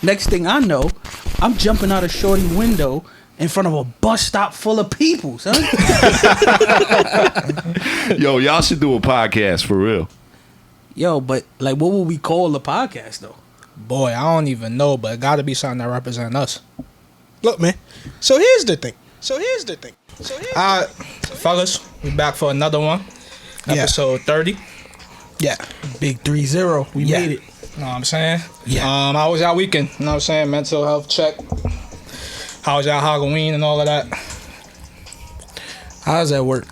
Next thing I know, I'm jumping out a shorty window in front of a bus stop full of people, son. Yo, y'all should do a podcast for real. Yo, but like, what would we call the podcast though? Boy, I don't even know, but it got to be something that represents us. Look, man. So here's the thing. All right, fellas, we back for another one. Episode 30. Yeah. Big 30. We made it. You know what I'm saying? Yeah. How was y'all weekend? You know what I'm saying? Mental health check. How was y'all Halloween and all of that? How does that work?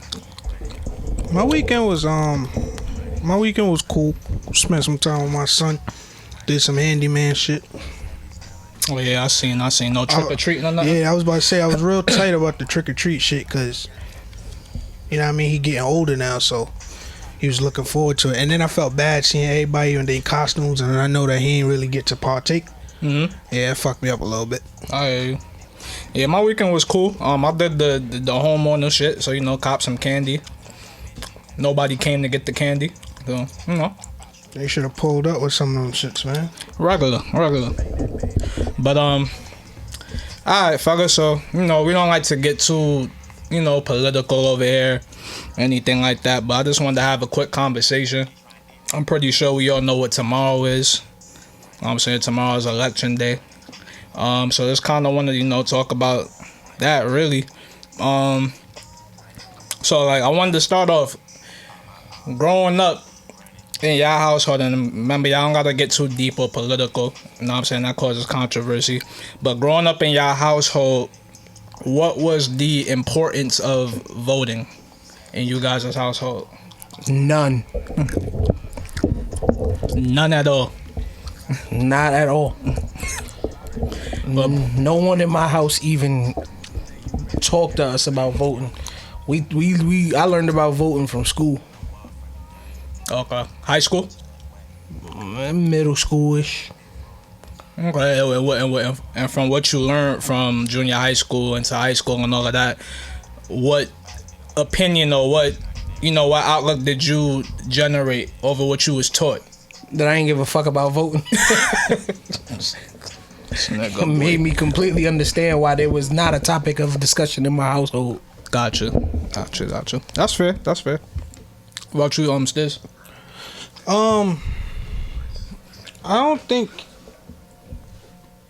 My weekend was cool. Spent some time with my son. Did some handyman shit. Oh yeah, I seen no trick or treating or nothing. Yeah, I was about to say I was real tight about the trick or treat shit because, you know what I mean, he getting older now, so he was looking forward to it. And then I felt bad seeing everybody in their costumes, and I know that he ain't really get to partake. Mm-hmm. Yeah, it fucked me up a little bit. I hear you. Yeah, my weekend was cool. I did the homeowner shit, so you know, cop some candy. Nobody came to get the candy, so you know. They should have pulled up with some of them shits, man. Regular. But alright, fellas. So you know, we don't like to get too, you know, political over here, anything like that. But I just wanted to have a quick conversation. I'm pretty sure we all know what tomorrow is. I'm saying tomorrow is election day. So just kind of wanted to, you know, talk about that really. So like I wanted to start off growing up in y'all household, and remember, y'all don't gotta get too deep or political, you know what I'm saying, that causes controversy, but growing up in y'all household, what was the importance of voting in you guys' household? None at all. Not at all. But no one in my house even talked to us about voting. I learned about voting from school. Okay. High school? Middle school-ish. Okay. And from what you learned from junior high school into high school and all of that, what opinion or what outlook did you generate over what you was taught? That I ain't give a fuck about voting. It made me completely understand why there was not a topic of discussion in my household. Gotcha. That's fair. What about you, Stiz? I don't think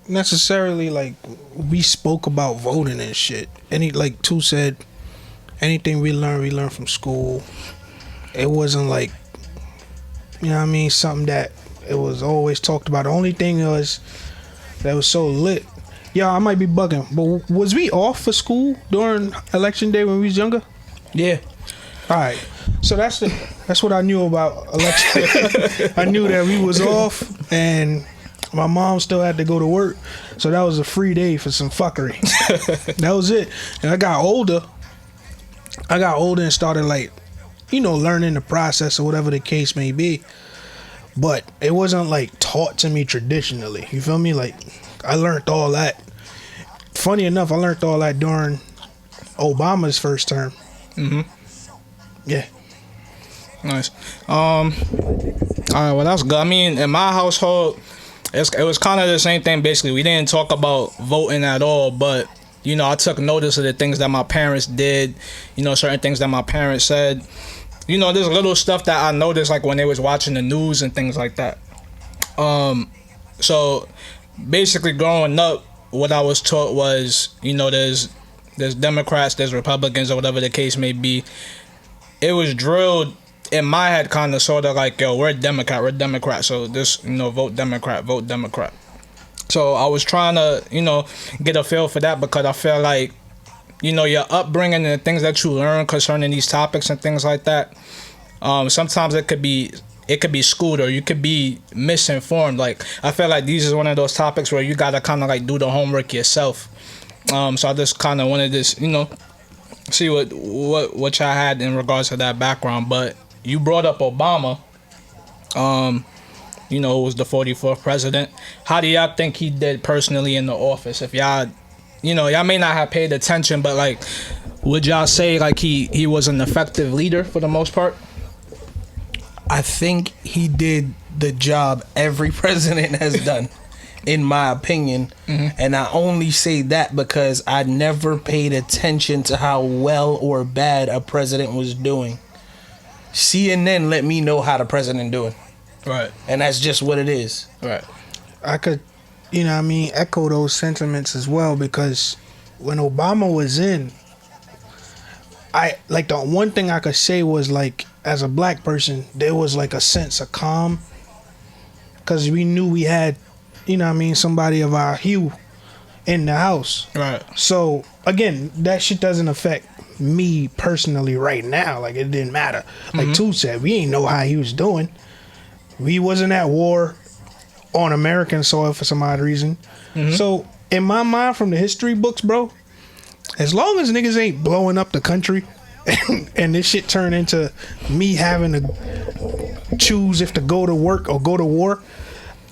necessarily like we spoke about voting and shit. Like Tu said, anything we learned from school. It wasn't like, you know what I mean, something that it was always talked about. The only thing was that was so lit. Yeah, I might be bugging, but was we off for school during election day when we was younger? Yeah. All right. So that's what I knew about election. I knew that we was off, and my mom still had to go to work, so that was a free day for some fuckery. That was it. And I got older and started, like, you know, learning the process or whatever the case may be. But it wasn't like taught to me traditionally. You feel me? Like, I learned all that. Funny enough, I learned all that during Obama's first term. Mm-hmm. Yeah. Nice. All right, well, that's good. I mean, in my household, it was kind of the same thing, basically. We didn't talk about voting at all, but, you know, I took notice of the things that my parents did, you know, certain things that my parents said. You know, there's little stuff that I noticed, like when they was watching the news and things like that. So, basically, growing up, what I was taught was, you know, there's Democrats, there's Republicans, or whatever the case may be. It was drilled in my head, kind of, sort of like, yo, we're Democrat, so this, you know, vote Democrat. So I was trying to, you know, get a feel for that, because I feel like, you know, your upbringing and the things that you learn concerning these topics and things like that, sometimes it could be skewed, or you could be misinformed. Like, I feel like these is one of those topics where you gotta kind of like do the homework yourself. So I just kind of wanted to, you know, see what y'all had in regards to that background. But you brought up Obama. You know, who was the 44th president. How do y'all think he did personally in the office? If y'all, you know, y'all may not have paid attention, but like, would y'all say like he was an effective leader for the most part? I think he did the job every president has done, in my opinion. And I only say that because I never paid attention to how well or bad a president was doing. CNN let me know how the president doing. Right. And that's just what it is. Right. I could, echo those sentiments as well, because when Obama was in, the one thing I could say was, like, as a black person, there was like a sense of calm, because we knew we had, somebody of our hue in the house. Right. So again, that shit doesn't affect me personally right now. Like, it didn't matter. Like Two said, we ain't know how he was doing. We wasn't at war on American soil for some odd reason. So in my mind, from the history books, bro, as long as niggas ain't blowing up the country and this shit turn into me having to choose if to go to work or go to war,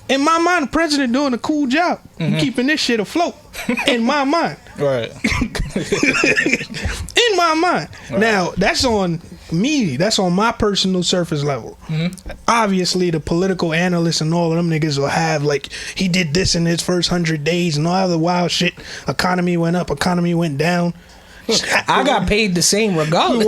in my mind, the president doing a cool job keeping this shit afloat. In my mind. Right. In my mind. Right. Now, that's on me. That's on my personal surface level. Obviously, the political analysts and all of them niggas will have, like, he did this in his first 100 days and all other wild shit. Economy went up, economy went down. I got paid the same regardless.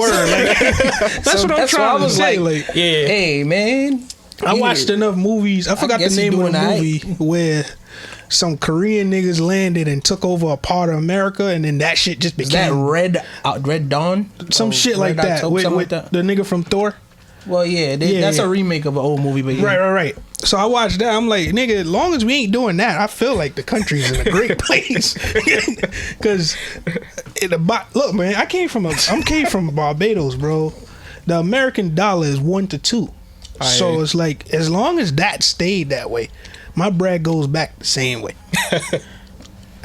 That's what I'm trying to say. Like, yeah. Hey, man. I watched enough movies. I forgot the name of the movie where some Korean niggas landed and took over a part of America, and then that shit just became Red Dawn, some shit like that. With the nigga from Thor. Well, that's a remake of an old movie, but right. So I watched that. I'm like, nigga, as long as we ain't doing that, I feel like the country's in a great place. Because look, man, I came from Barbados, bro. The American dollar is 1 to 2. So it's like, as long as that stayed that way, my bread goes back the same way. It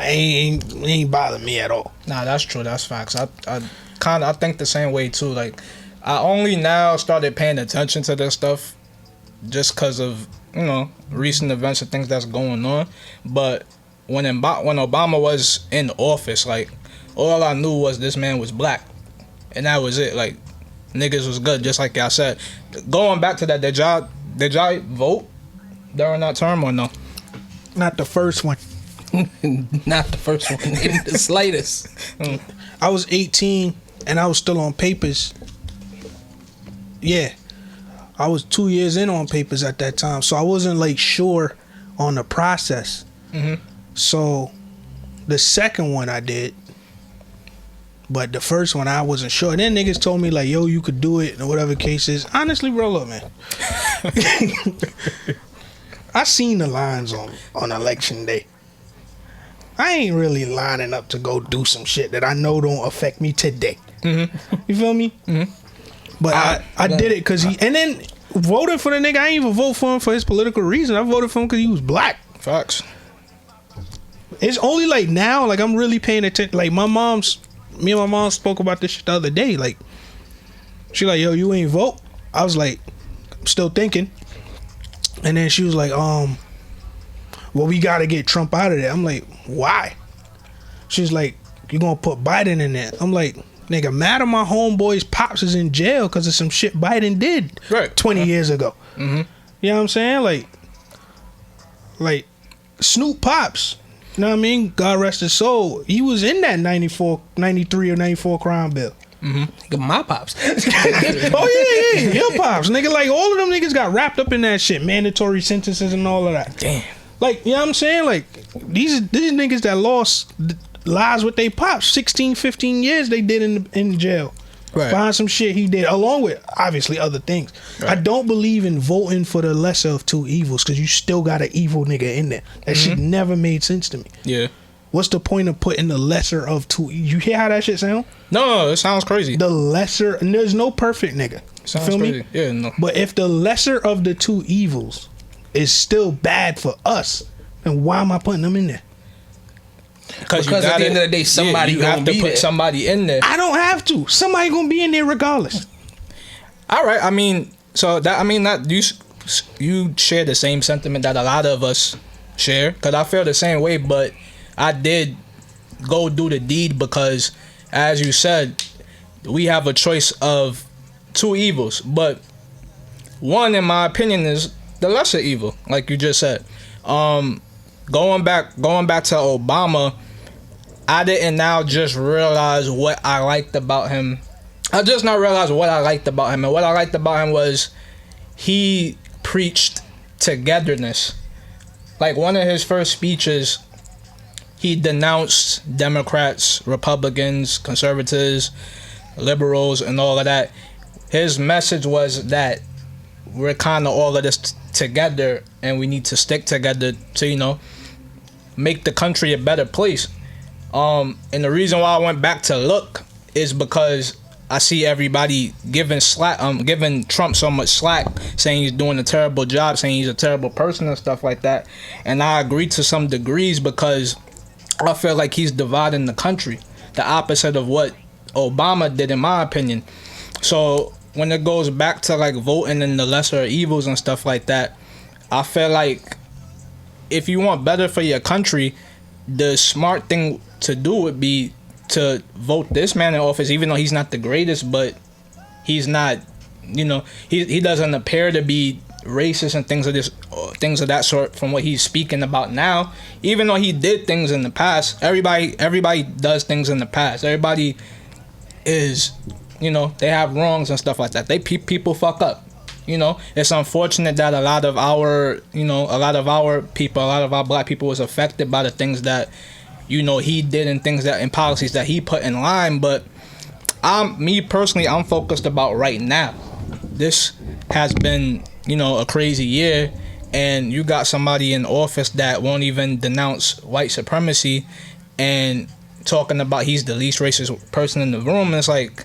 ain't bothering me at all. Nah, that's true. That's facts. I think the same way too. Like, I only now started paying attention to this stuff just because of, recent events and things that's going on. But when Obama was in office, like, all I knew was this man was black, and that was it. Like, niggas was good, just like y'all said. Going back to that, did y'all vote during that term or no? Not the first one. Not the first one in the slightest. I was 18 and I was still on papers. Yeah, I was 2 years in on papers at that time, so I wasn't like sure on the process. So the second one I did, but the first one I wasn't sure. And then niggas told me like, yo, you could do it, or whatever the case is. Honestly, bro, look, man. I seen the lines on election day. I ain't really lining up to go do some shit that I know don't affect me today. You feel me? But I did it because and then voting for the nigga, I ain't even vote for him for his political reason. I voted for him because he was black. Facts. It's only like now, like, I'm really paying attention. Like, me and my mom spoke about this shit the other day. Like, she like, yo, you ain't vote? I was like, I'm still thinking. And then she was like, well, we gotta get Trump out of there. I'm like, why? She's like, you gonna put Biden in there? I'm like, nigga, mad at my homeboy's pops is in jail because of some shit Biden did 20 years ago. You know what I'm saying? Like Snoop Pops, you know what I mean? God rest his soul. He was in that 93 or 94 crime bill. My pops. Oh yeah, your pops, nigga. Like, all of them niggas got wrapped up in that shit, mandatory sentences and all of that. Damn. Like, you know what I'm saying? Like, these niggas that lost lives with they pops, 16, 15 years they did in jail. Right. Behind some shit he did, along with obviously other things. Right. I don't believe in voting for the lesser of two evils, because you still got an evil nigga in there. That shit never made sense to me. Yeah. What's the point of putting the lesser of two? You hear how that shit sound? No, it sounds crazy. The lesser, and there's no perfect nigga. Sounds feel crazy. Me? Yeah, no. But if the lesser of the two evils is still bad for us, then why am I putting them in there? Because at the end of the day, somebody you have to put somebody in there. I don't have to. Somebody gonna be in there regardless. All right. I mean, that you share the same sentiment that a lot of us share. Because I feel the same way, but I did go do the deed because, as you said, we have a choice of two evils. But one, in my opinion, is the lesser evil, like you just said. Going back to Obama, I didn't now just realize what I liked about him. I just not realized what I liked about him, and what I liked about him was he preached togetherness. Like, one of his first speeches, he denounced Democrats, Republicans, conservatives, liberals, and all of that. His message was that we're kind of all of this together, and we need to stick together to, you know, make the country a better place. And the reason why I went back to look is because I see everybody giving Trump so much slack, saying he's doing a terrible job, saying he's a terrible person and stuff like that. And I agree to some degrees, because I feel like he's dividing the country, the opposite of what Obama did, in my opinion. So when it goes back to like voting and the lesser evils and stuff like that, I feel like if you want better for your country, the smart thing to do would be to vote this man in office, even though he's not the greatest, but he's not, you know, he doesn't appear to be racist and things of that sort from what he's speaking about now. Even though he did things in the past, everybody does things in the past. Everybody is, you know, they have wrongs and stuff like that. People fuck up. You know, it's unfortunate that a lot of our people, a lot of our black people was affected by the things that, you know, he did and policies that he put in line. But me personally, I'm focused about right now. This has been, you know, a crazy year, and you got somebody in office that won't even denounce white supremacy and talking about he's the least racist person in the room. And it's like,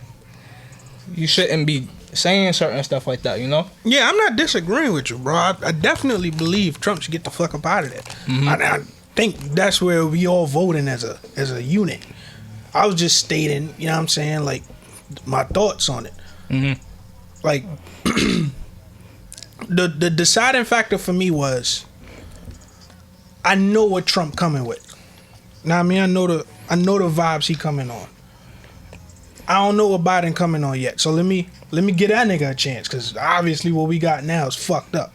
you shouldn't be saying certain stuff like that, you know? Yeah, I'm not disagreeing with you, bro. I definitely believe Trump should get the fuck up out of there. Mm-hmm. I think that's where we all voting as a unit. I was just stating, you know what I'm saying, like, my thoughts on it. Mm-hmm. Like, the deciding factor for me was, I know what Trump coming with. Now, I mean, I know the vibes he coming on. I don't know what Biden coming on yet. So let me get that nigga a chance, because obviously what we got now is fucked up.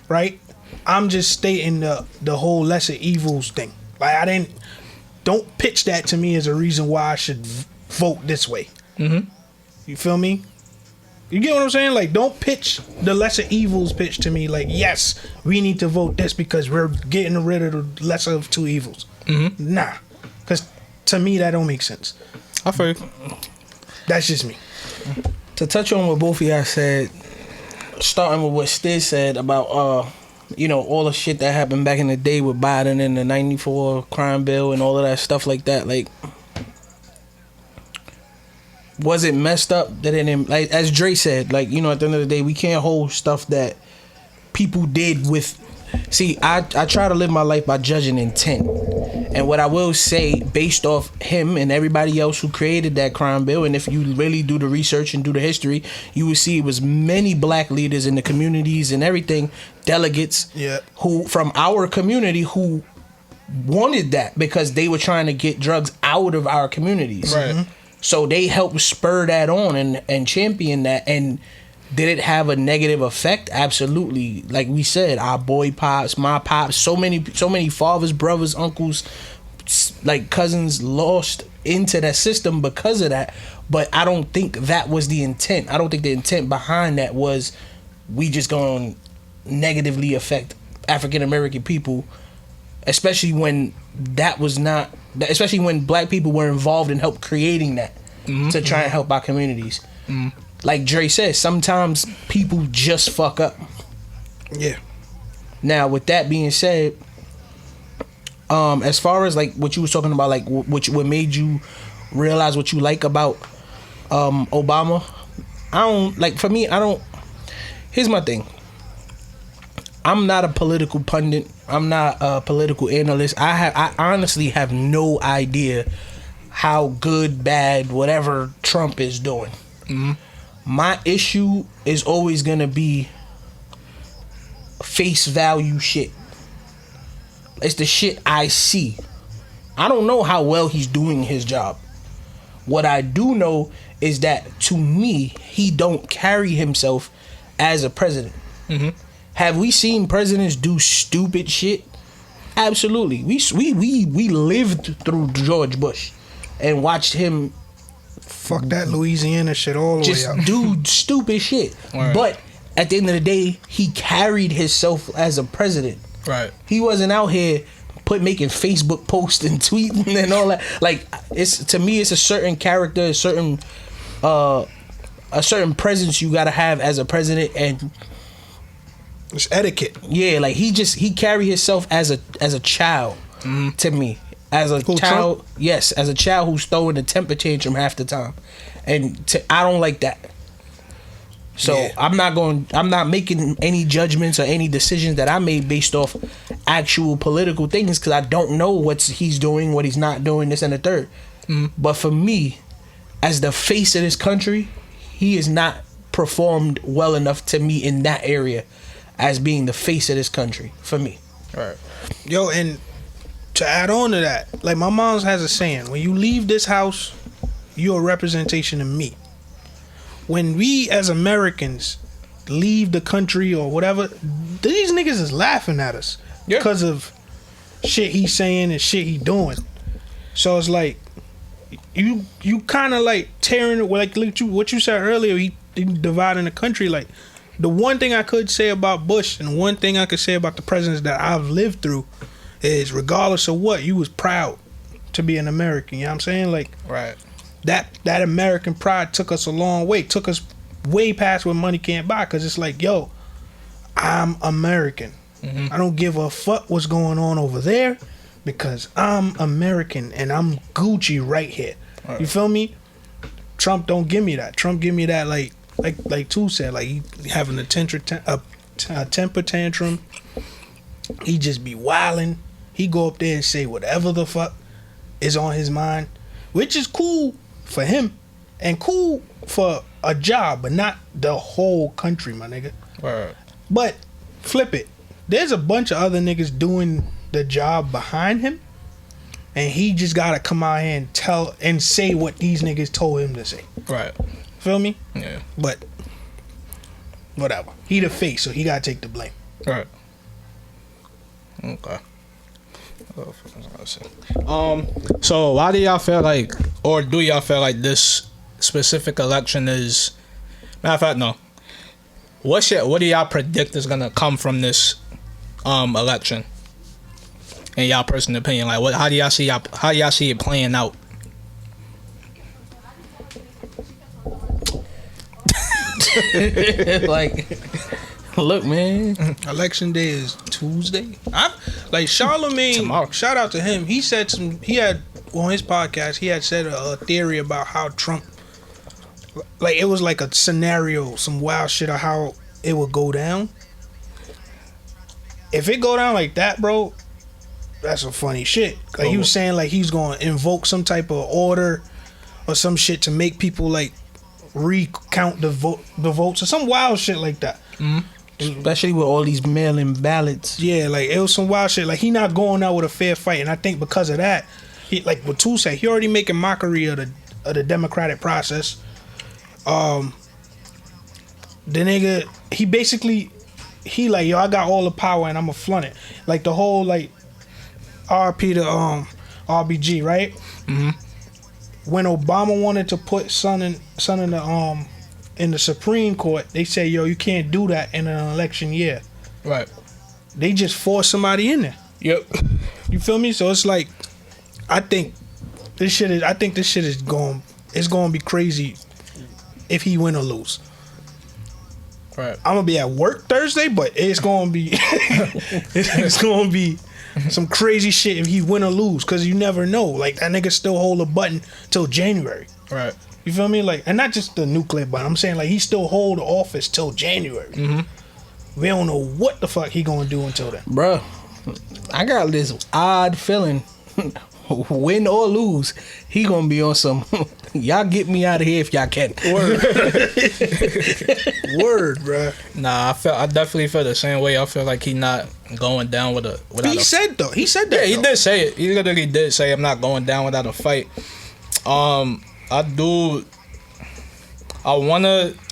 Right? I'm just stating the whole lesser evils thing. Like, don't pitch that to me as a reason why I should vote this way. Mm-hmm. You feel me? You get what I'm saying? Like, don't pitch the lesser evils pitch to me like, yes, we need to vote this because we're getting rid of the lesser of two evils. Mm-hmm. Nah. Because to me, that don't make sense. I feel you. That's just me. To touch on what both of y'all said, starting with what Stiz said about you know, all the shit that happened back in the day with Biden and the 94 crime bill and all of that stuff like that, like, was it messed up that it didn't, like, as Dre said, like, you know, at the end of the day, we can't hold stuff that people did with. See, I try to live my life by judging intent. And what I will say, based off him and everybody else who created that crime bill, and if you really do the research and do the history, you will see it was many black leaders in the communities and everything, delegates, who from our community who wanted that because they were trying to get drugs out of our communities. Right. Mm-hmm. So they helped spur that on and champion that. And did it have a negative effect? Absolutely. Like we said, our boy pops, my pops, so many fathers, brothers, uncles, like cousins lost into that system because of that. But I don't think that was the intent. I don't think the intent behind that was we just gonna negatively affect African American people, especially when that was not, especially when black people were involved in help creating that to try and help our communities. Mm-hmm. Like Dre says, sometimes people just fuck up. Yeah. Now, with that being said, as far as like what you was talking about, like what made you realize what you like about Obama, I don't like. For me, I don't. Here's my thing. I'm not a political pundit. I'm not a political analyst. I honestly have no idea how good, bad, whatever Trump is doing. Mm-hmm. My issue is always gonna be face value shit. It's the shit I see. I don't know how well he's doing his job. What I do know is that to me, he don't carry himself as a president. Have we seen presidents do stupid shit? Absolutely. We lived through George Bush and watched him Fuck that Louisiana shit all the just way up. do stupid shit. Right. But at the end of the day, he carried himself as a president. Right. He wasn't out here making Facebook posts and tweeting and all that. Like, it's, to me, it's a certain character, a certain presence you gotta have as a president, and It's etiquette. yeah, like he carried himself as a child to me. As a child, Trump? yes, as a child who's throwing a temper tantrum half the time, and I don't like that. So Yeah. I'm not making any judgments or any decisions that I made based off actual political things, because I don't know what he's doing, what he's not doing, this and the third. But for me, as the face of this country, he has not performed well enough to me in that area as being the face of this country for me. Right. Yo, and to add on to that, like my mom's has a saying, when you leave this house, you're a representation of me. When we as Americans leave the country or whatever, these niggas is laughing at us because of shit he's saying and shit he doing. So it's like you kind of like tearing it, like what you said earlier, he dividing the country. Like, the one thing I could say about Bush and one thing I could say about the presidents that I've lived through is, regardless of what, you was proud to be an American. You know what I'm saying? Like, Right. that American pride took us a long way, took us way past what money can't buy, because it's like, yo, I'm American. I don't give a fuck what's going on over there, because I'm American and I'm Gucci right here. Right. You feel me? Trump don't give me that. Trump give me that, like Tu said, like he having a temper tantrum. He just be wilding. He go up there and say whatever the fuck is on his mind, which is cool for him and cool for a job, but not the whole country, my nigga. Right. But flip it. There's a bunch of other niggas doing the job behind him, and he just gotta come out here and tell and say what these niggas told him to say. Right. Feel me? Yeah. But whatever. He the face, so he gotta take the blame. Right. Okay. So why do y'all feel like, or do y'all feel like this specific election is? Matter of fact, no. What do y'all predict is gonna come from this election? In y'all personal opinion, like how do y'all see it playing out? Like, look, man. Election day is Tuesday. Like Charlemagne, Tomorrow. shout out to him. He said he had on his podcast, he had said a theory about how Trump, like, it was like a scenario, some wild shit of how it would go down. If it go down like that, bro, that's some funny shit. Like, he was saying, like, he's gonna invoke some type of order or some shit to make people like recount the votes or some wild shit like that. Especially with all these mail-in ballots. Yeah, like, it was some wild shit. Like, he not going out with a fair fight, and I think because of that, he, like what Tu said, he already making mockery of the democratic process. The nigga, he basically, he like, yo, I got all the power and I'ma flaunt it. Like the whole like RP to RBG, right? When Obama wanted to put son in the Supreme Court, they say, yo, you can't do that in an election year. Right. They just force somebody in there. Yep. You feel me? So it's like, I think this shit is going to be crazy if he win or lose. Right. I'm gonna be at work Thursday, but it's gonna be it's gonna be some crazy shit if he win or lose, because you never know. Like, that nigga still hold a button till January. Right. You feel me? Like, and not just the nuclear button. I'm saying, like, he still hold the office till January. We don't know what the fuck he gonna do until then. Bruh, I got this odd feeling, win or lose, he gonna be on some, y'all get me out of here if y'all can. Word, bruh. Nah, I definitely feel the same way. I feel like he not going down without He said that. Yeah, he though. did say it. He literally did say, I'm not going down without a fight. I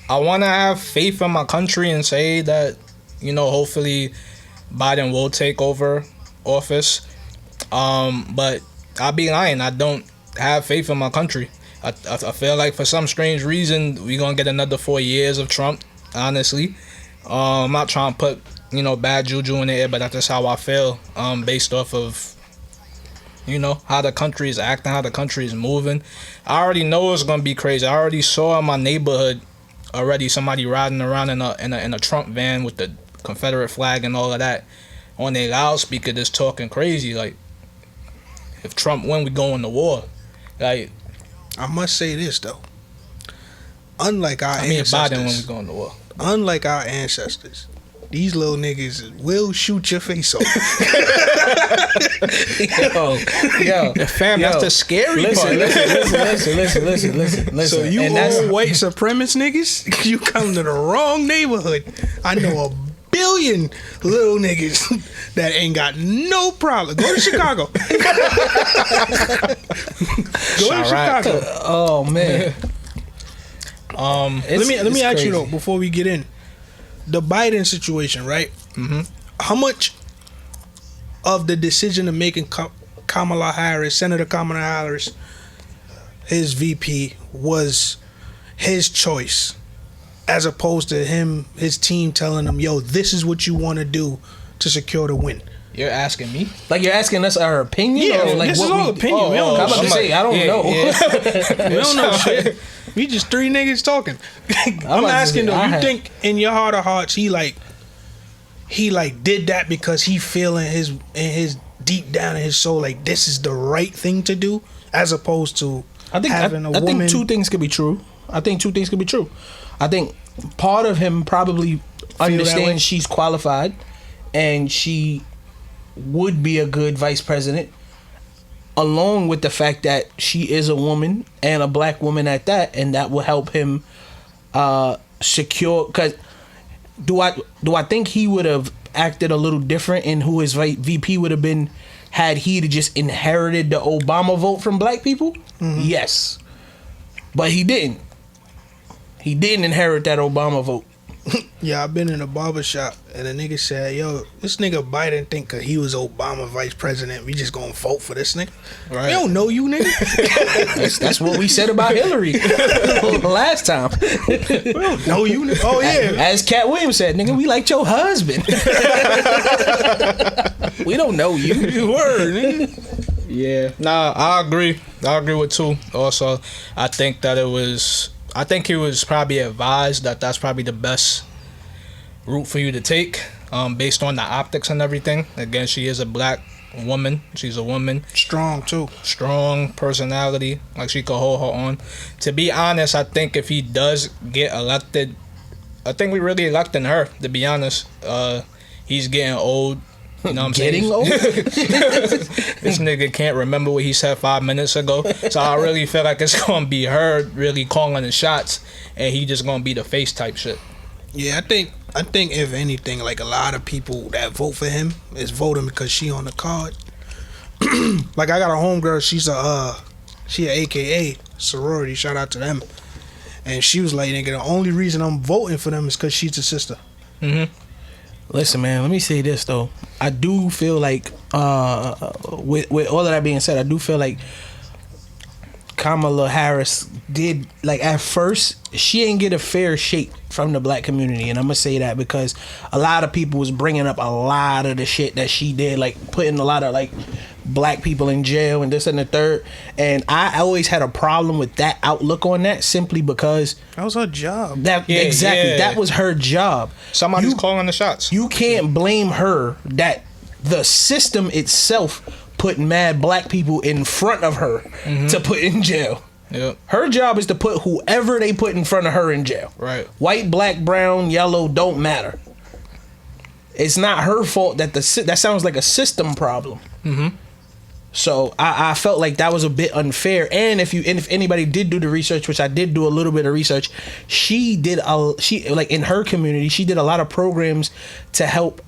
I want to have faith in my country and say that, hopefully Biden will take over office. But I'll be lying. I don't have faith in my country. I feel like for some strange reason we're gonna get another 4 years of Trump. Honestly, I'm not trying to put bad juju in the air, but that's just how I feel. Based off of how the country is acting, how the country is moving. I already know it's gonna be crazy. I already saw in my neighborhood somebody riding around in a Trump van with the Confederate flag and all of that on their loudspeaker, just talking crazy. Like, if Trump win, we going to war. Like, I must say this though. Unlike our if Biden win, we ancestors, going to war. unlike our ancestors, these little niggas will shoot your face off. Yo, fam, that's the scary part. So you old white supremacist niggas, you come to the wrong neighborhood. I know a billion little niggas that ain't got no problem. Go to Chicago. Go to Chicago. Oh man. Let me ask you though, before we get in, the Biden situation, right? Mm-hmm. How much of the decision of making Kamala Harris, Senator Kamala Harris, his VP, was his choice, as opposed to his team telling him, "Yo, this is what you want to do to secure the win"? You're asking me? Like, you're asking us our opinion? Yeah, or like this what is all opinion. We don't know I'm about to say, I don't know. Yeah. We don't know shit. We just three niggas talking. I'm asking though, you think in your heart of hearts he did that because he feel in his deep down in his soul like this is the right thing to do, as opposed to having a woman? I think two things could be true. I think part of him probably understands she's qualified and she would be a good vice president, along with the fact that she is a woman and a black woman at that, and that will help him secure. Because do I think he would have acted a little different in who his VP would have been had he just inherited the Obama vote from black people? Mm-hmm. Yes, but he didn't. He didn't inherit that Obama vote. Yeah, I've been in a barber shop and a nigga said, "Yo, this nigga Biden think 'cause he was Obama vice president, we just gonna vote for this nigga." Right. We don't know you, nigga. That's what we said about Hillary last time. We don't know you, nigga. Oh yeah. As Cat Williams said, nigga, we liked your husband. We don't know you. You were, nigga. Yeah. Nah, I agree. I agree with two. Also, I think he was probably advised that that's probably the best route for you to take, based on the optics and everything. Again, she is a black woman. She's a woman. Strong, too. Strong personality. Like, she could hold her own. To be honest, I think if he does get elected, I think we really electing her, to be honest. He's getting old. You know what I'm Getting old? This nigga can't remember what he said 5 minutes ago. So I really feel like it's gonna be her really calling the shots, and he just gonna be the face type shit. Yeah, I think if anything, like a lot of people that vote for him is voting because she on the card. Like, I got a homegirl, she a AKA sorority, shout out to them. And she was like, nigga, the only reason I'm voting for them is because she's a sister. Mm-hmm. Listen, man, let me say this though. I do feel like, with all of that being said, I do feel like Kamala Harris did, like, at first she ain't get a fair shake from the black community, and I'm gonna say that because a lot of people was bringing up a lot of the shit that she did, like putting a lot of like black people in jail and this and the third, and I always had a problem with that outlook on that, simply because that was her job. That was her job. Somebody's calling the shots. You can't blame her that the system itself put mad black people in front of her to put in jail. Yep. Her job is to put whoever they put in front of her in jail. Right. White, black, brown, yellow, don't matter. It's not her fault that that sounds like a system problem. Mm-hmm. So I felt like that was a bit unfair. And if anybody did do the research, which I did do a little bit of research, she like in her community, she did a lot of programs to help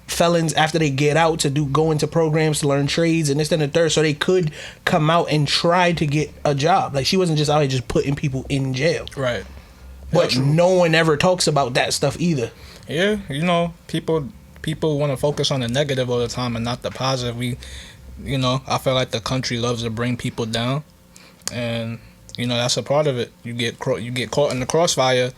felons after they get out to go into programs to learn trades and this and the third, so they could come out and try to get a job. Like, she wasn't just out here just putting people in jail. Right. but no one ever talks about that stuff either. Yeah, you know, people want to focus on the negative all the time and not the positive. I feel like the country loves to bring people down, and that's a part of it. You get caught in the crossfire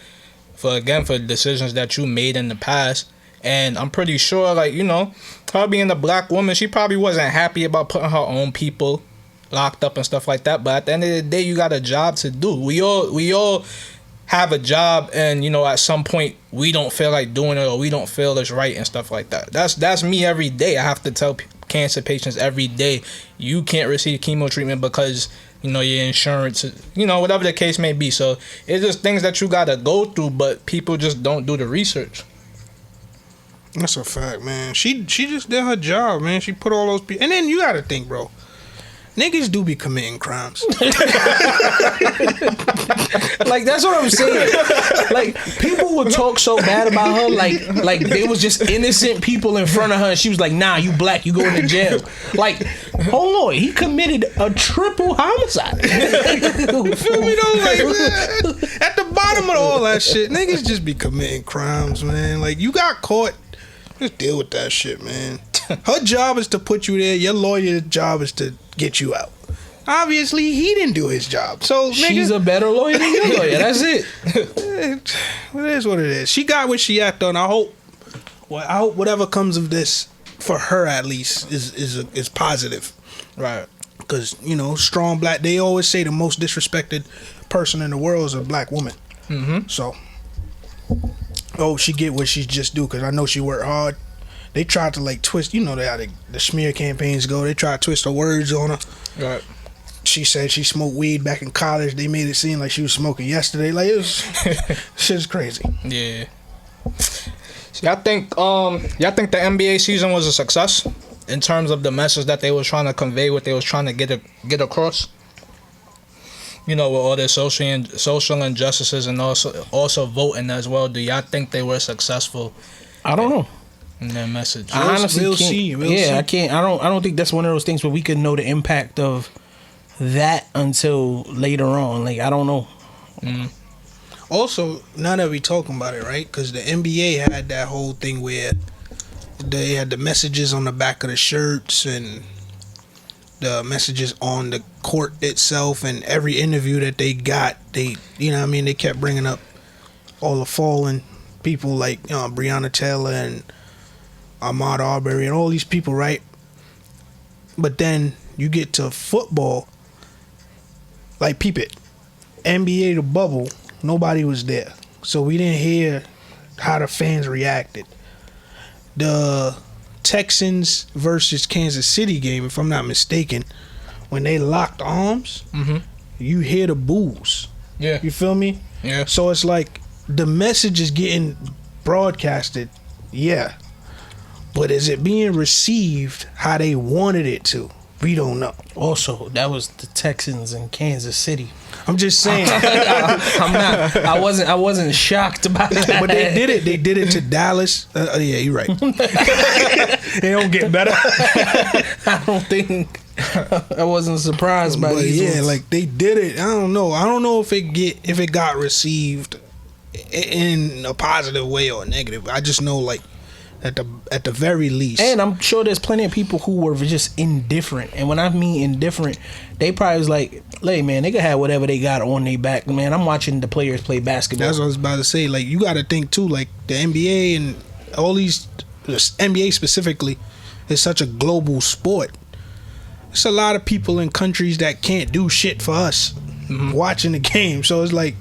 for decisions that you made in the past. And I'm pretty sure, like, her being a black woman, she probably wasn't happy about putting her own people locked up and stuff like that. But at the end of the day, you got a job to do. We all have a job, and at some point we don't feel like doing it, or we don't feel it's right and stuff like that. That's me every day. I have to tell cancer patients every day, you can't receive chemo treatment because your insurance, whatever the case may be. So it's just things that you gotta go through, but people just don't do the research. That's a fact, man. She just did her job, man. She put all those people, and then you gotta think, bro. Niggas do be committing crimes. Like, that's what I'm saying. Like, people would talk so bad about her, like they was just innocent people in front of her, and she was like, nah, you black, you going to jail. Like, hold on, he committed a triple homicide. You feel me though? Like, man, at the bottom of all that shit, niggas just be committing crimes, man. Like, you got caught, just deal with that shit, man. Her job is to put you there. Your lawyer's job is to get you out. Obviously, he didn't do his job. So, she's a better lawyer than your lawyer. That's it. It is what it is. She got what she got done. I hope whatever comes of this, for her at least, is positive. Right. Because, strong black, they always say the most disrespected person in the world is a black woman. Mm-hmm. So, she get what she just do, because I know she worked hard. They tried to twist, how the smear campaigns go. They tried to twist her words on her. Right. She said she smoked weed back in college. They made it seem like she was smoking yesterday. Like, it was shit's crazy. Yeah. See, y'all think the NBA season was a success in terms of the message that they was trying to convey, what they was trying to get across? With all their social injustices and also voting as well. Do y'all think they were successful? I don't know. In their message. I honestly we'll can't. See. I can't. I don't think that's one of those things where we could know the impact of that until later on. Like, I don't know. Mm. Also, now that we talking about it, right? Because the NBA had that whole thing where they had the messages on the back of the shirts and the messages on the court itself, and every interview that they got, they kept bringing up all the fallen people like Breonna Taylor and Ahmaud Arbery and all these people, right? But then you get to football, like, peep it, NBA, the bubble, nobody was there, so we didn't hear how the fans reacted. The Texans versus Kansas City game, if I'm not mistaken, when they locked arms, mm-hmm. you hear the boos. Yeah. You feel me? Yeah. So it's like the message is getting broadcasted, yeah. But is it being received how they wanted it to? We don't know. Also, that was the Texans in Kansas City. I'm just saying. I wasn't shocked about that. But they did it. They did it to Dallas. Yeah, you're right. They don't get better. I don't think. I wasn't surprised by these ones. like, they did it. I don't know. I don't know if it got received in a positive way or negative. I just know, like, at the very least. And I'm sure there's plenty of people who were just indifferent. And when I mean indifferent, they probably was like, hey, man, they can have whatever they got on their back. Man, I'm watching the players play basketball. That's what I was about to say. Like, you got to think, too, like, the NBA and all these, the NBA specifically, is such a global sport. There's a lot of people in countries that can't do shit for us watching the game. So it's like,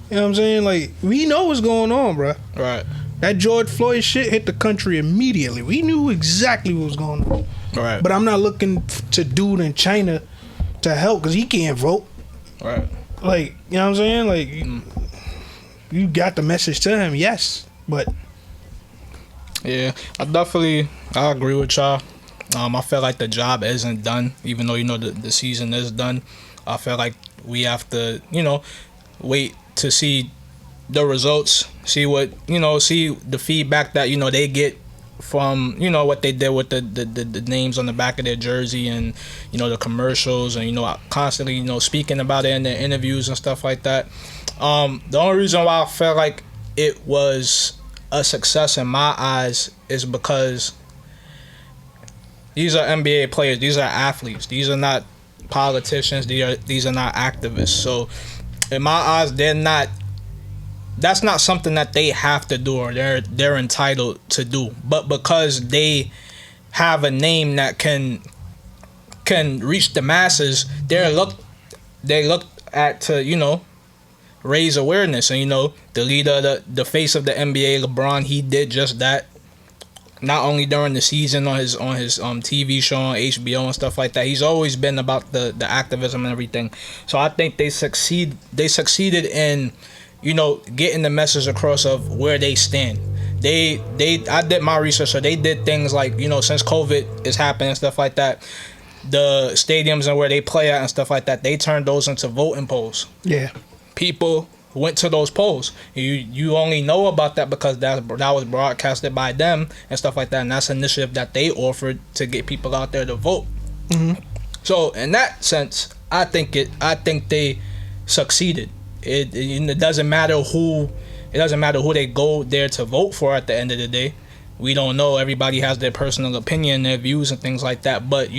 you know what I'm saying? Like, we know what's going on, bro. Right. That George Floyd shit hit the country immediately. We knew exactly what was going on. Right. But I'm not looking to dude in China to help because he can't vote. Right. Like, you know what I'm saying? Like, you got the message to him, yes. But yeah, I agree with y'all. I feel like the job isn't done, even though the season is done. I feel like we have to wait to see the results, see what see the feedback that they get from what they did with the names on the back of their jersey, and the commercials, and constantly speaking about it in their interviews and stuff like that. The only reason why I felt like it was a success in my eyes is because these are NBA players, these are athletes, these are not politicians, these are not activists. So in my eyes, that's not something that they have to do or they're entitled to do. But because they have a name that can reach the masses, they look at to raise awareness. And the leader, the face of the NBA, LeBron, he did just that. Not only during the season on his TV show on HBO and stuff like that. He's always been about the activism and everything. So I think they succeeded in getting the message across of where they stand. I did my research, so they did things like since COVID is happening and stuff like that, the stadiums and where they play at and stuff like that, they turned those into voting polls. Yeah, people went to those polls. You only know about that because that was broadcasted by them and stuff like that, and that's an initiative that they offered to get people out there to vote. Mm-hmm. So in that sense, I think they succeeded. It doesn't matter who they go there to vote for at the end of the day. We don't know. Everybody has their personal opinion, their views and things like that, but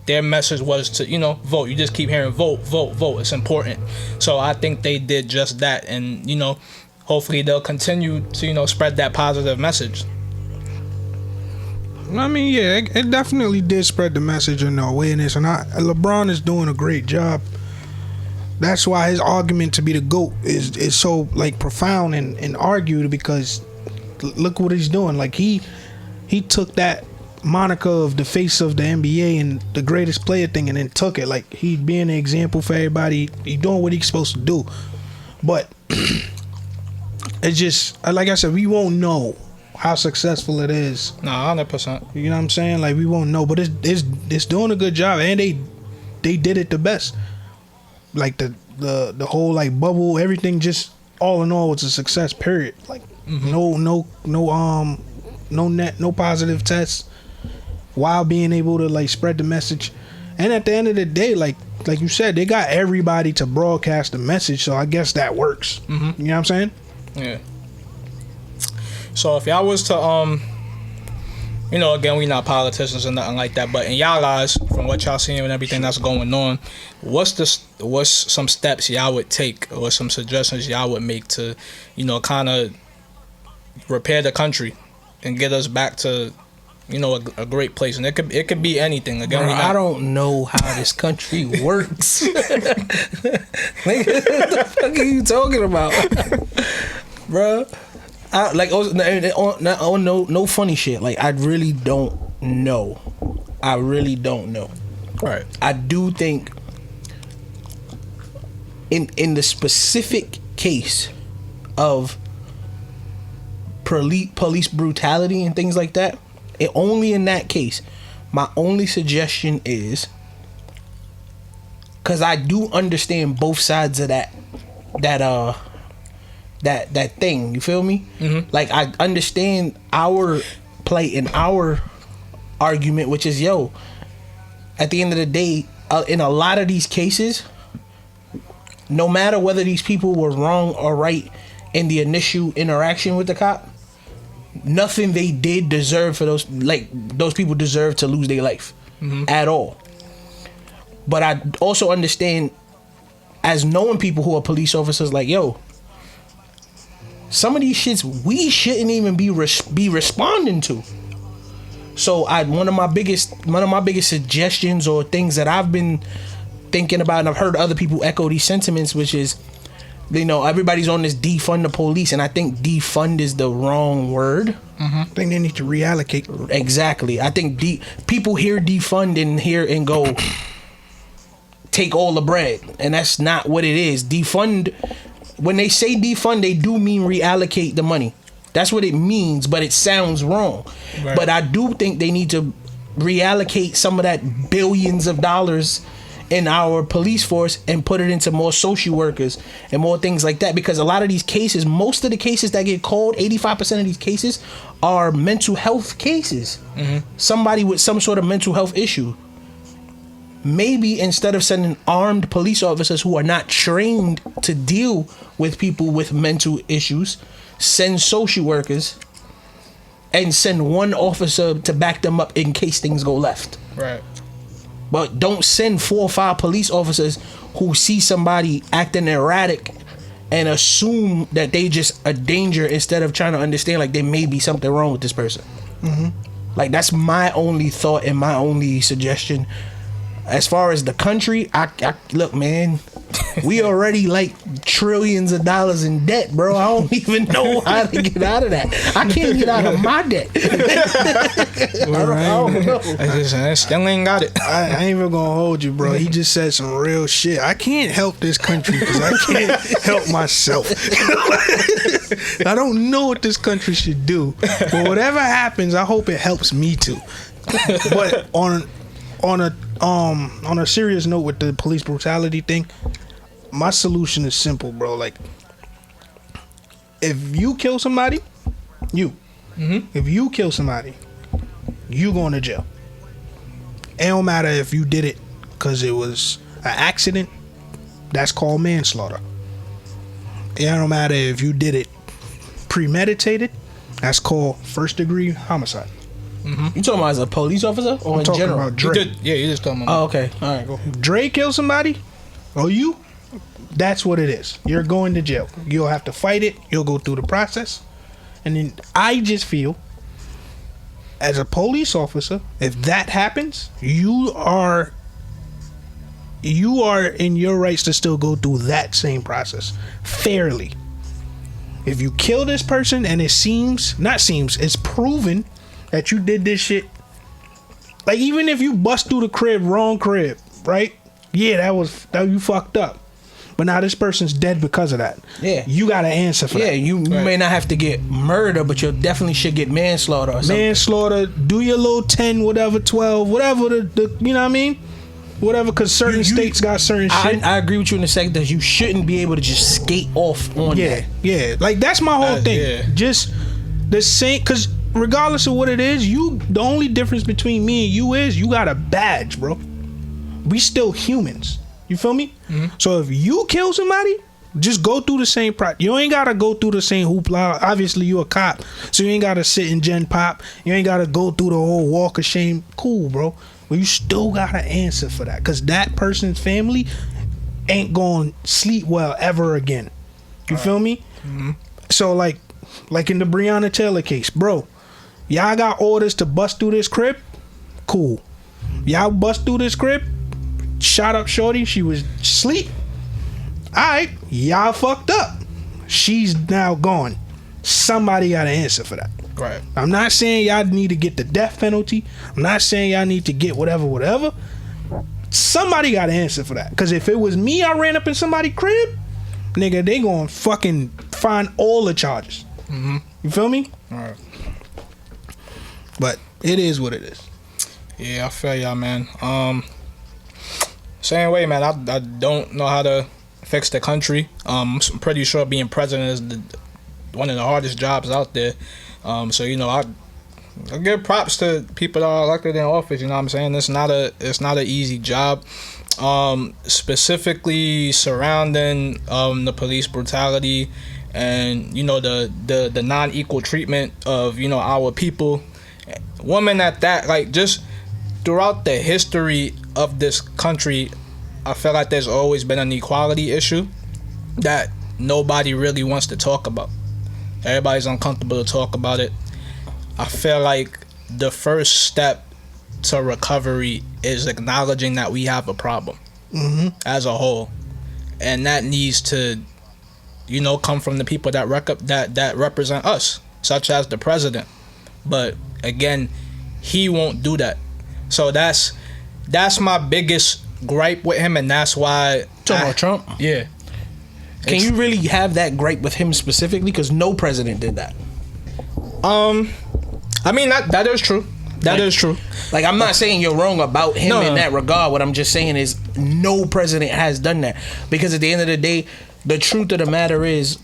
their message was to vote. You just keep hearing vote, vote, vote. It's important. So I think they did just that, and hopefully they'll continue to spread that positive message. I mean, yeah, it definitely did spread the message and the awareness, and LeBron is doing a great job. That's why his argument to be the GOAT is so profound and argued, because look what he's doing. Like he took that moniker of the face of the NBA and the greatest player thing, and then took it. Like, he being an example for everybody. He doing what he's supposed to do. But it's just, like I said, we won't know how successful it is. Nah, 100%. You know what I'm saying? Like, we won't know, but it's doing a good job, and they did it the best. Like the whole bubble, everything, just all in all, was a success. Period. Like, no positive tests, while being able to spread the message. And at the end of the day, like you said, they got everybody to broadcast the message, so I guess that works. Mm-hmm. You know what I'm saying? Yeah. So if y'all was to again, we not politicians or nothing like that, but in y'all eyes, from what y'all seeing and everything that's going on, what's some steps y'all would take, or some suggestions y'all would make to kind of repair the country and get us back to a great place? And it could be anything. Again, bro, I don't know how this country works. Nigga, what the fuck are you talking about, bro? No funny shit. Like, I really don't know. Right. I do think in the specific case of police brutality and things like that, only in that case, my only suggestion is, because I do understand both sides of that thing, you feel me? Mm-hmm. Like, I understand our plight and our argument, which is, at the end of the day, in a lot of these cases, no matter whether these people were wrong or right in the initial interaction with the cop, nothing they did deserve for those people deserve to lose their life. Mm-hmm. At all. But I also understand, as knowing people who are police officers, like, some of these shits we shouldn't even be responding to. So one of my biggest suggestions, or things that I've been thinking about, and I've heard other people echo these sentiments, which is, everybody's on this defund the police, and I think defund is the wrong word. Mm-hmm. I think they need to reallocate. Exactly. I think people hear defund and go take all the bread, and that's not what it is. Defund, when they say defund, they do mean reallocate the money. That's what it means, but it sounds wrong. Right. But I do think they need to reallocate some of that billions of dollars in our police force and put it into more social workers and more things like that, because a lot of these cases, most of the cases that get called, 85% of these cases are mental health cases. Somebody with some sort of mental health issue. Maybe instead of sending armed police officers who are not trained to deal with people with mental issues, send social workers and send one officer to back them up in case things go left. Right. But don't send 4 or 5 police officers who see somebody acting erratic and assume that they just a danger instead of trying to understand like there may be something wrong with this person. Like that's my only thought and my only suggestion. As far as the country, I look, man, we already like trillions of dollars in debt, bro. I don't even know how to get out of that. I can't get out of my debt. I don't know. I still ain't got it. I ain't even gonna hold you, bro. He just said some real shit. I can't help this country because I can't help myself. I don't know what this country should do, but whatever happens, I hope it helps me too. But on a serious note with the police brutality thing, my solution is simple, bro. Like, if you kill somebody, if you kill somebody, you going to jail. It don't matter if you did it because it was an accident. That's called manslaughter. It don't matter if you did it premeditated. That's called first degree homicide. You talking about as a police officer or I'm in talking general? about Dre. You just talking about. Oh, okay. All right, go. Dre kill somebody, or you, that's what it is. You're going to jail. You'll have to fight it. You'll go through the process. And then I just feel, as a police officer, if that happens, you are in your rights to still go through that same process fairly. If you kill this person and it's proven that you did this shit, like even if you bust through the crib, wrong crib, right? Yeah, that you fucked up. But now this person's dead because of that. Yeah. You got to answer for that. Yeah, you may not have to get murder, but you definitely should get manslaughter or something. Manslaughter, do your little 10, whatever, 12, whatever, the you know what I mean? Whatever, because certain states got certain shit. I agree with you in the second that you shouldn't be able to just skate off on that. Yeah, like that's my whole thing. Yeah. Just the same, because regardless of what it is, the only difference between me and you is you got a badge, bro. We still humans. You feel me? So if you kill somebody, just go through the same process. You ain't gotta go through the same hoopla. Obviously, you a cop, so you ain't gotta sit in gen pop. You ain't gotta go through the whole walk of shame. Cool, bro. But you still gotta answer for that, cause that person's family ain't gonna sleep well ever again. You feel me? So like in the Breonna Taylor case, bro. Y'all got orders to bust through this crib. Cool. Y'all bust through this crib. Shot up shorty. She was asleep. Alright, y'all fucked up. She's now gone. Somebody gotta answer for that. Right. I'm not saying y'all need to get the death penalty. I'm not saying y'all need to get whatever. Somebody gotta answer for that. Cause if it was me, I ran up in somebody's crib, nigga, they gonna fucking find all the charges. You feel me? Alright. But it is what it is. Yeah, I feel y'all, man. Same way, man. I don't know how to fix the country. I'm pretty sure being president is one of the hardest jobs out there. So you know, I give props to people that are elected in office. You know what I'm saying? It's not an easy job. Specifically surrounding the police brutality and you know the non-equal treatment of you know our people, women at that. Like just throughout the history of this country, I feel like there's always been an equality issue that nobody really wants to talk about. Everybody's uncomfortable to talk about it. I feel like the first step to recovery is acknowledging that we have a problem as a whole, and that needs to, you know, come from the people that represent us, such as the president. But again, he won't do that. So that's my biggest gripe with him, and that's why. Talking about Trump? Yeah. Can you really have that gripe with him specifically? Because no president did that. I mean that is true. That is true. Like, I'm not saying you're wrong about him in that regard. What I'm just saying is no president has done that. Because at the end of the day, the truth of the matter is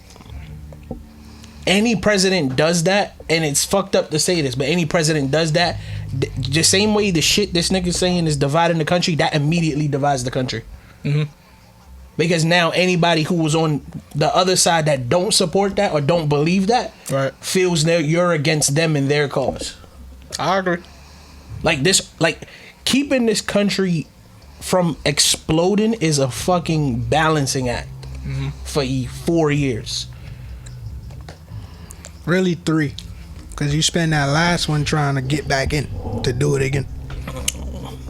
any president does that, and it's fucked up to say this, but any president does that, the same way the shit this nigga's saying is dividing the country, that immediately divides the country. Mm-hmm. Because now anybody who was on the other side that don't support that or don't believe that feels that you're against them and their cause. I agree. Like this, like keeping this country from exploding is a fucking balancing act for 4 years. Really 3, because you spend that last one trying to get back in to do it again.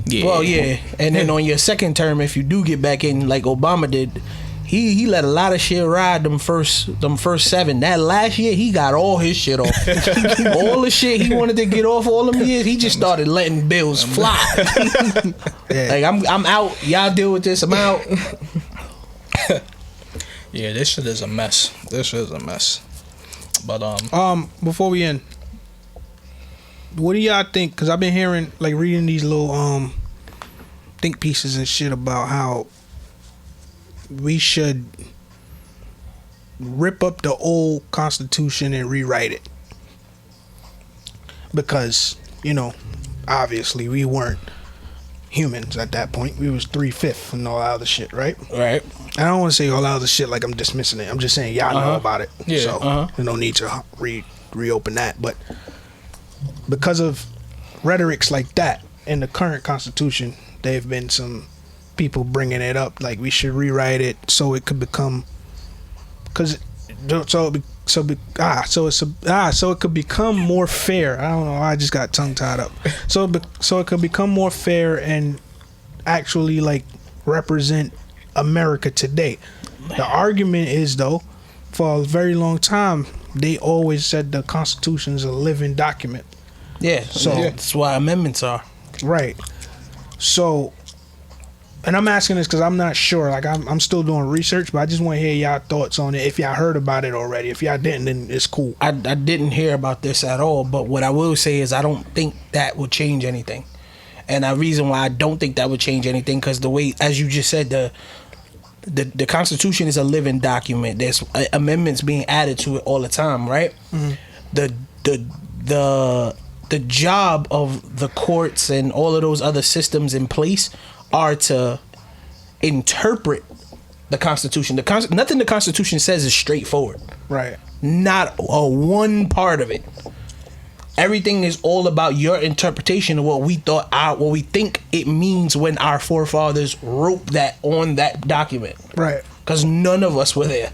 Yeah. Well, yeah, and then on your second term, if you do get back in like Obama did, he let a lot of shit ride them first 7. That last year, he got all his shit off. All the shit he wanted to get off all them years, he just started letting bills fly. Like I'm out. Y'all deal with this. I'm out. Yeah, this shit is a mess. But before we end, what do y'all think? Because I've been hearing, like, reading these little think pieces and shit about how we should rip up the old Constitution and rewrite it, because, you know, obviously we weren't humans at that point. We was 3/5 and all that other shit, right? Right. I don't want to say all that other shit like I'm dismissing it. I'm just saying y'all know about it. Yeah. So there's no need to reopen that. But because of rhetorics like that in the current Constitution, there have been some people bringing it up, like we should rewrite it so it could become, so it could become more fair. I don't know, I just got tongue tied up. So it could become more fair and actually like represent America today. The argument is, though, for a very long time they always said the Constitution is a living document. Yeah, so that's why amendments are. Right. So, and I'm asking this because I'm not sure. Like, I'm still doing research, but I just want to hear y'all thoughts on it. If y'all heard about it already. If y'all didn't, then it's cool. I didn't hear about this at all, but what I will say is I don't think that would change anything. And the reason why I don't think that would change anything, because the way, as you just said, the Constitution is a living document. There's amendments being added to it all the time, right? Mm-hmm. The job of the courts and all of those other systems in place are to interpret the Constitution. Nothing the Constitution says is straightforward. Right. Not a one part of it. Everything is all about your interpretation of what we think it means when our forefathers wrote that on that document. Right. Because none of us were there.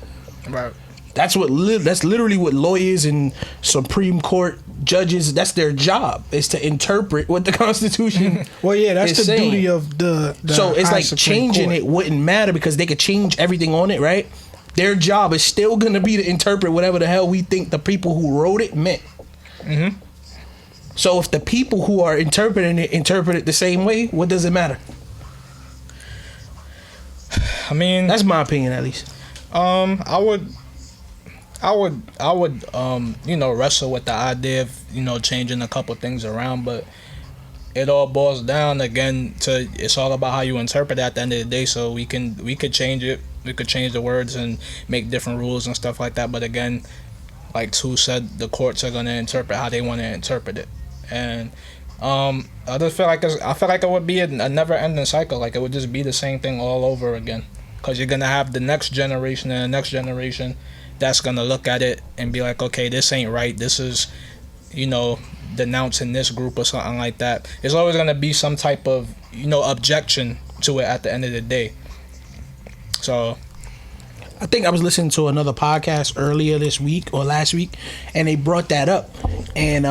Right. That's literally what lawyers and Supreme Court judges, that's their job, is to interpret what the Constitution well, yeah, that's the saying. duty of the so it's like Supreme changing Court. It wouldn't matter because they could change everything on it, right? Their job is still going to be to interpret whatever the hell we think the people who wrote it meant. Mm-hmm. So if the people who are interpreting it interpret it the same way, what does it matter? I mean, that's my opinion, at least. I would wrestle with the idea of, changing a couple things around, but it all boils down again to, it's all about how you interpret it at the end of the day. So we could change it. We could change the words and make different rules and stuff like that. But again, like Tu said, the courts are going to interpret how they want to interpret it. And I just feel like it would be a never-ending cycle. Like, it would just be the same thing all over again. Because you're going to have the next generation and the next generation that's going to look at it and be like, okay, this ain't right. This is, denouncing this group or something like that. There's always going to be some type of, objection to it at the end of the day. So I think I was listening to another podcast earlier this week or last week, and they brought that up. And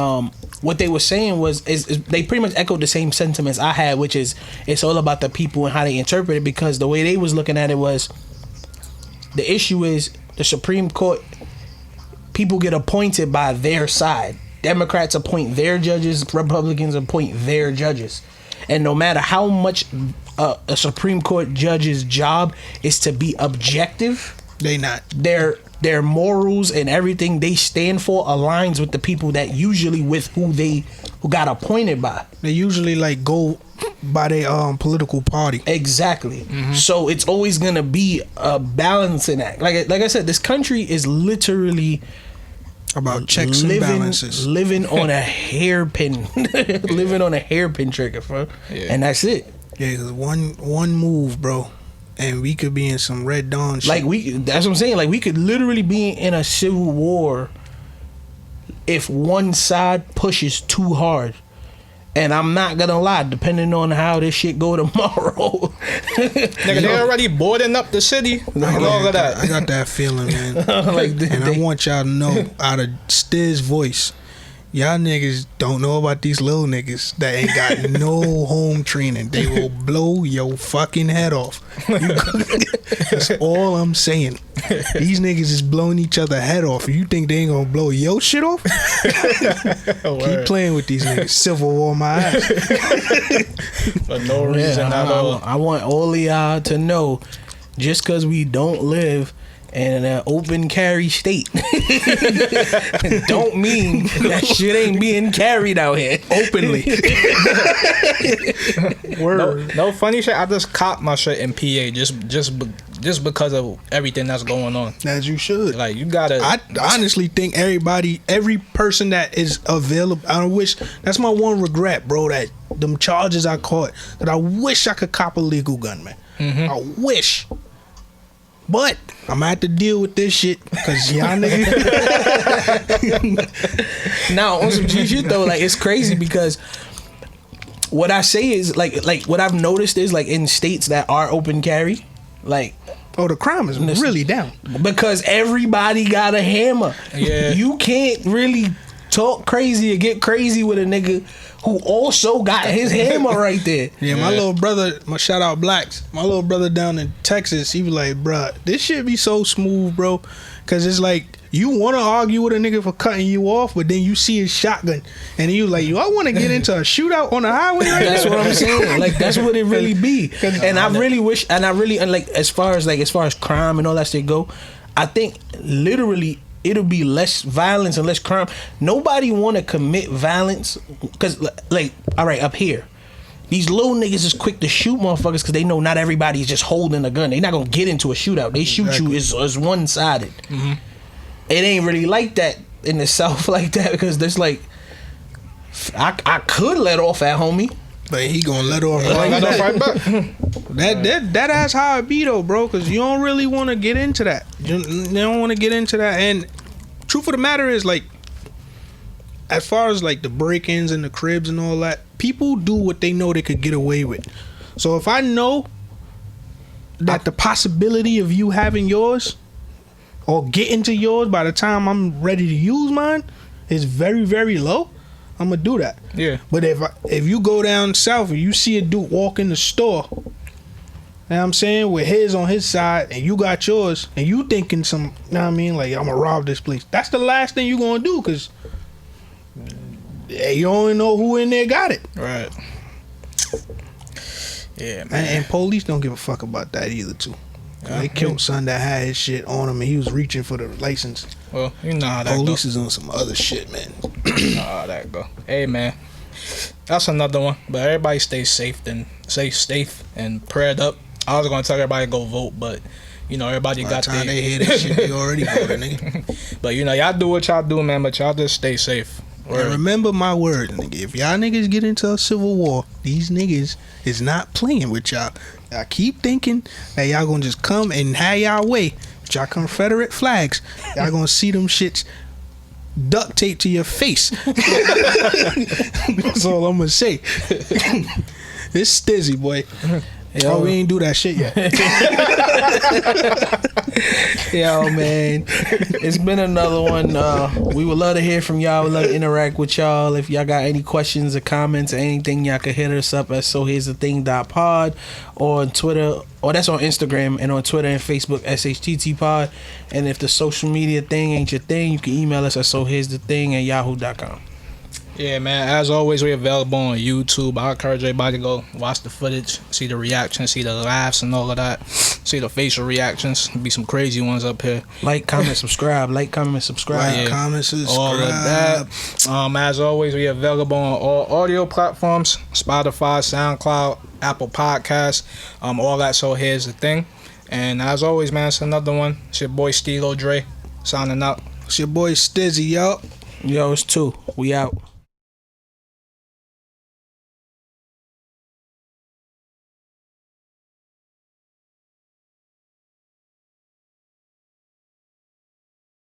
what they were saying was is they pretty much echoed the same sentiments I had, which is it's all about the people and how they interpret it, because the way they was looking at it was the issue is the Supreme Court, people get appointed by their side. Democrats appoint their judges, Republicans appoint their judges. And no matter how much a Supreme Court judge's job is to be objective, They not. Their morals and everything they stand for aligns with the people that usually with who got appointed by. They usually like go by their political party. Exactly. So it's always gonna be a balancing act. Like I said, this country is literally about checks and balances. Living on a hairpin, living on a hairpin trigger, bro. Yeah. And that's it. Yeah, 'cause one move, bro, and we could be in some Red Dawn shit. That's what I'm saying. Like we could literally be in a civil war if one side pushes too hard. And I'm not gonna lie, depending on how this shit go tomorrow. Nigga, they already boarding up the city and all of that. I got that feeling, man. I want y'all to know out of Stiz voice, y'all niggas don't know about these little niggas that ain't got no home training. They will blow your fucking head off. That's all I'm saying. These niggas is blowing each other head off. You think they ain't gonna blow your shit off? Keep playing with these niggas. Civil War my ass. For no reason at all. I want all of y'all to know, just because we don't live in an open carry state don't mean that shit ain't being carried out here openly. Word. No funny shit. I just copped my shit in PA just because of everything that's going on. As you should. Like you gotta. I honestly think every person that is available. I wish that's my one regret, bro. That them charges I caught. That I wish I could cop a legal gun, man. I wish. But I'm gonna have to deal with this shit because y'all niggas. Now on some G shit though, like it's crazy because what I say is like what I've noticed is like in states that are open carry, like the crime is really down because everybody got a hammer. Yeah, you can't really talk crazy or get crazy with a nigga who also got his hammer right there. Yeah, my little brother, my shout out Blacks, my little brother down in Texas, he was like, bruh, this shit be so smooth, bro. Cause it's like, you want to argue with a nigga for cutting you off, but then you see his shotgun, and you like, I want to get into a shootout on the highway right That's what I'm saying. Like, that's what it really be. And I really wish, and like, as far as crime and all that shit go, I think literally it'll be less violence and less crime. Nobody want to commit violence because, like, all right, up here, these little niggas is quick to shoot motherfuckers because they know not everybody's just holding a gun. They not gonna get into a shootout. They shoot you as one sided. It ain't really like that in the South like that because there's like, I could let off at homie. But he gonna let off right back. That's how it be though, bro. Cause you don't really want to get into that. You don't want to get into that. And truth of the matter is, like, as far as like the break-ins and the cribs and all that, people do what they know they could get away with. So if I know that the possibility of you having yours or getting to yours by the time I'm ready to use mine is very, very low, I'm gonna do that. Yeah. But if you go down south and you see a dude walk in the store, you know what I'm saying, with his on his side and you got yours and you thinking some, you know what I mean, like, I'm gonna rob this place. That's the last thing you gonna do because you don't know who in there got it. Right. Yeah, man. And police don't give a fuck about that either, too. They killed son that had his shit on him and he was reaching for the license. Well, you know how that Police is on some other shit, man. You know how that go. Hey, man. That's another one. But everybody stay safe and prayed up. I was gonna tell everybody to go vote, but you know everybody got their. They hear that shit, they already voted, nigga. But you know y'all do what y'all do, man. But y'all just stay safe. And remember my word, nigga. If y'all niggas get into a civil war, these niggas is not playing with y'all. I keep thinking that y'all gonna just come and have y'all way with y'all Confederate flags. Y'all gonna see them shits duct tape to your face. That's all I'm gonna say. It's Stizzy, boy. Yo, we ain't do that shit yet. Yo, man, it's been another one. We would love to hear from y'all. We'd love to interact with y'all. If y'all got any questions or comments or anything, y'all can hit us up at sohere'sthething.pod or on Twitter, or that's on Instagram, and on Twitter and Facebook, SHTTpod. And if the social media thing ain't your thing, you can email us at sohere'sthething@yahoo.com. Yeah, man. As always, we're available on YouTube. I encourage everybody to go watch the footage, see the reactions, see the laughs and all of that, see the facial reactions. Be some crazy ones up here. Like, comment, subscribe. Like, comment, subscribe. Like, comment, subscribe. All of that. As always, we're available on all audio platforms: Spotify, SoundCloud, Apple Podcasts, all that. So here's the thing. And as always, man, it's another one. It's your boy Stilo Dre signing out. It's your boy Stizzy, yo. Yo, it's 2. We out.